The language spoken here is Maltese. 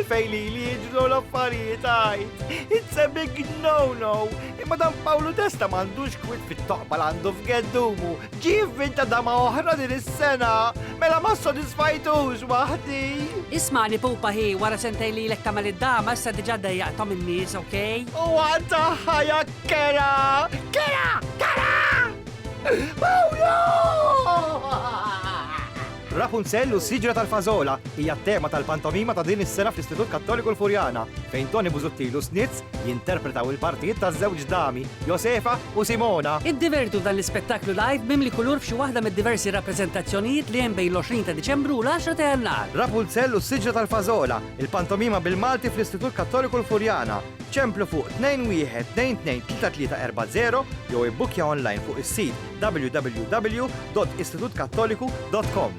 għalfej li jiġru l-affarijiet għajt. It's a big no-no. Imma dan Pawlu Testa m'għandux kwit fit-toqbal għandu f'geddumu. Ġif vinta dama oħra din is-sena. Mela ma sodisfajtux waħdi. Ismani pupa hi, wara sentej li l-ek tamal id-dama, issa diġa dajjaqtom in-nies, okej? U għanta ħajja kera! Kera! Kera! Pawlu! Rapunzel u s-siġra tal-fażola hija t-tema tal-pantomima ta' din is-sena fl-Istitut Kattoliku l-Furjana fejn Toni Busuttilu Snitz jinterpretaw il-partijiet taż-żewġ dami, Josefa u Simona. Iddivertu dan l-ispettaklu live mimli kulur f'xi waħda mid-diversi rappreżentazzjonijiet li hemm bejn l-20 ta' Diċembru u l-10 ta' Jannar. Rapunzel u s-siġra tal-fażola, il-pantomima bil-Malti fl-Istitut Kattoliku l-Furjana. ċemplu fuq 21-22-3340 jew ibbukja online fuq is-sit www.istitutkattoliku.com.